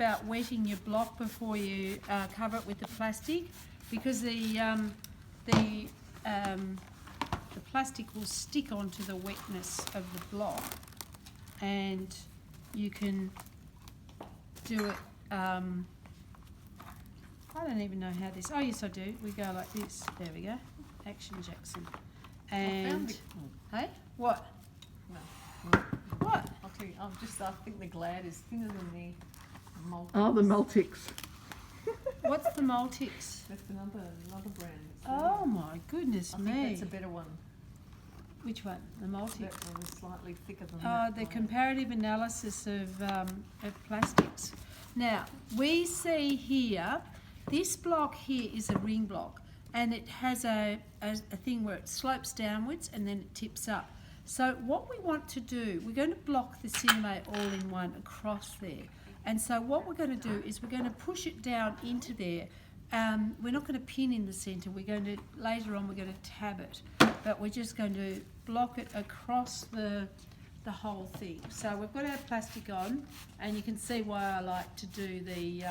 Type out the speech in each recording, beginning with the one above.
about wetting your block before you cover it with the plastic, because the plastic will stick onto the wetness of the block, and you can do it. I don't even know how this. Oh yes, I do. We go like this. There we go. Action, Jackson. And hey, what? No. What? I'll tell you. I think the Glad is thinner than the Multix. Oh, the Multix. What's the Multix? That's another brand. Oh my goodness me! I think that's a better one. Which one? The Multix. That one is slightly thicker than Oh, that the one. comparative analysis of plastics. Now we see here, this block here is a ring block, and it has a thing where it slopes downwards and then it tips up. So what we want to do, we're going to block the sinamay all in one across there. And so what we're going to do is we're going to push it down into there. We're not going to pin in the centre. We're going to, later on, we're going to tab it. But we're just going to block it across the whole thing. So we've got our plastic on, and you can see why I like to do the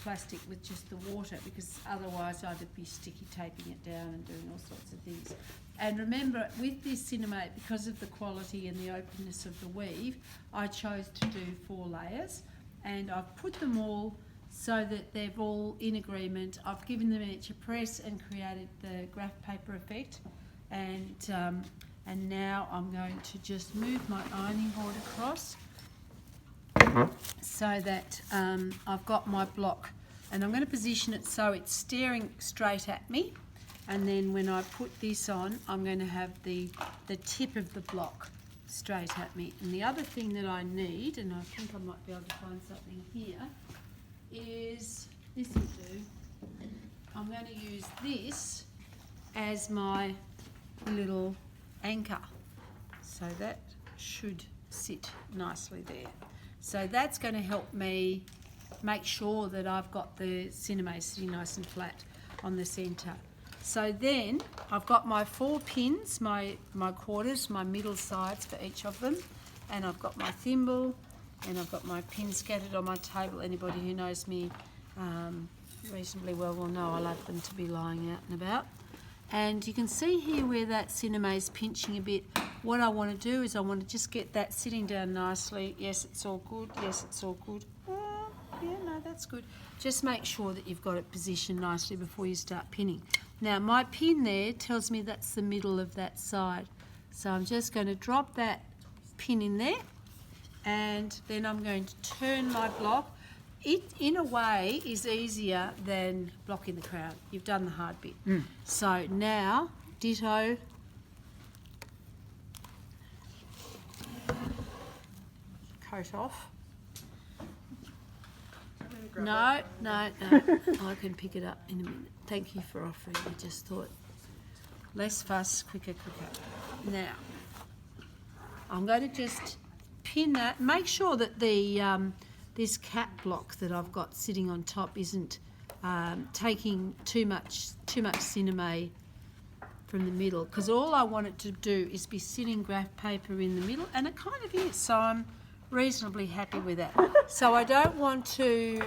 plastic with just the water, because otherwise I'd be sticky taping it down and doing all sorts of things. And remember, with this sinamay, because of the quality and the openness of the weave, I chose to do 4 layers, and I've put them all so that they're all in agreement. I've given them each a press and created the graph paper effect, and now I'm going to just move my ironing board across so that I've got my block, and I'm going to position it so it's staring straight at me, and then when I put this on, I'm going to have the tip of the block straight at me. And the other thing that I need, and I think I might be able to find something here, is this will do. I'm going to use this as my little anchor, so that should sit nicely there. So that's going to help me make sure that I've got the sinamay sitting nice and flat on the centre. So then I've got my 4 pins, my quarters, my middle sides for each of them, and I've got my thimble, and I've got my pins scattered on my table. Anybody who knows me reasonably well will know I love them to be lying out and about. And you can see here where that sinamay is pinching a bit. What I want to do is I want to just get that sitting down nicely. Yes, it's all good. Yes, it's all good. Yeah, no, that's good. Just make sure that you've got it positioned nicely before you start pinning. Now, my pin there tells me that's the middle of that side. So I'm just going to drop that pin in there, and then I'm going to turn my block. It, in a way, is easier than blocking the crown. You've done the hard bit. So now, ditto. Coat off. No. I can pick it up in a minute. Thank you for offering. I just thought, less fuss, quicker. Now, I'm going to just pin that. Make sure that the this cap block that I've got sitting on top isn't taking too much sinamay from the middle, because all I want it to do is be sitting graph paper in the middle, and it kind of is. So I'm reasonably happy with that. So I don't want to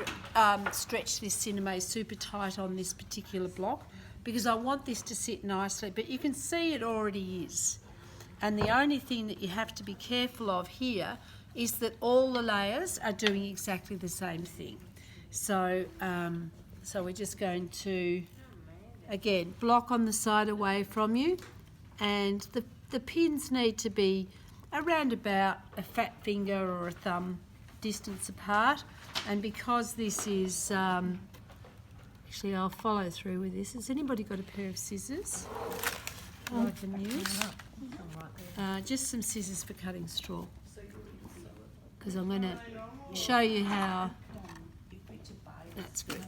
stretch this sinamay super tight on this particular block, because I want this to sit nicely, but you can see it already is. And the only thing that you have to be careful of here is that all the layers are doing exactly the same thing. So, so we're just going to, again, block on the side away from you, and the pins need to be around about a fat finger or a thumb distance apart. And because this is, actually I'll follow through with this. Has anybody got a pair of scissors that I can use? Just some scissors for cutting straw, because I'm going to show you how. That's good.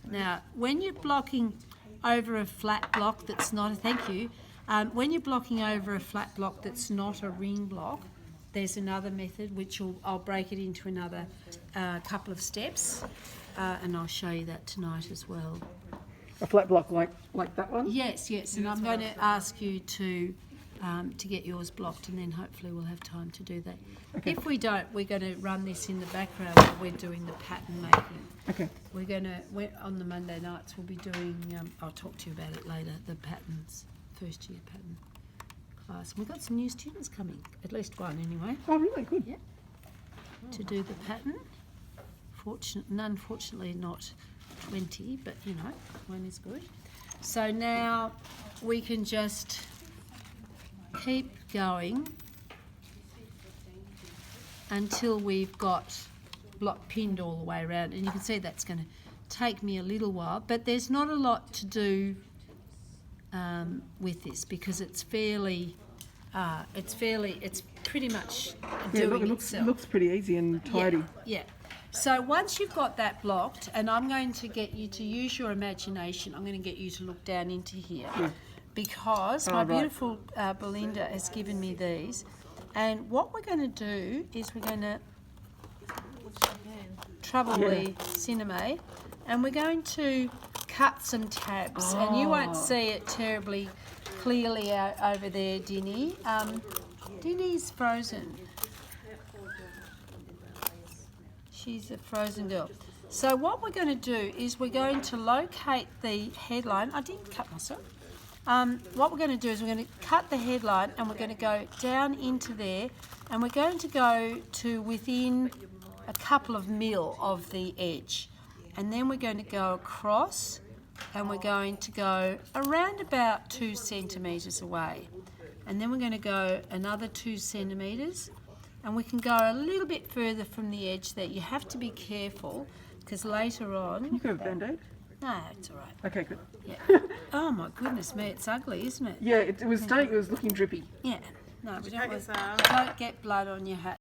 Now, when you're blocking over a flat block that's not a, thank you, when you're blocking over a flat block that's not a ring block, there's another method which I'll break it into another couple of steps, and I'll show you that tonight as well. A flat block like that one? Yes, and I'm going to ask you to to get yours blocked, and then hopefully we'll have time to do that. Okay. If we don't, we're going to run this in the background while we're doing the pattern making. Okay. We're on the Monday nights, we'll be doing, I'll talk to you about it later, the patterns, first year pattern class. We've got some new students coming, at least one anyway. Oh, really? Good. Yeah. To do the pattern. Unfortunately not 20, but you know, one is good. So now we can just keep going until we've got block pinned all the way around, and you can see that's going to take me a little while, but there's not a lot to do with this because it's fairly it's pretty much doing itself. It looks pretty easy and tidy. Yeah. So once you've got that blocked, and I'm going to get you to use your imagination, I'm going to get you to look down into here because my beautiful Belinda has given me these, and what we're going to do is we're going to trouble the sinamay, and we're going to cut some tabs, and you won't see it terribly clearly out over there, Dinny. Dinny's frozen. She's a frozen girl. So what we're going to do is we're going to locate the headline. I didn't cut myself. What we're going to do is we're going to cut the headline, and we're going to go down into there, and we're going to go to within a couple of mil of the edge, and then we're going to go across, and we're going to go around about 2 centimetres away, and then we're going to go another 2 centimetres, and we can go a little bit further from the edge there. You have to be careful because later on... Can you go Band-Aid? No, it's all right. Okay, good. Yeah. Oh my goodness me, it's ugly, isn't it? Yeah, it was looking drippy. Yeah. No, we don't get blood on your hat.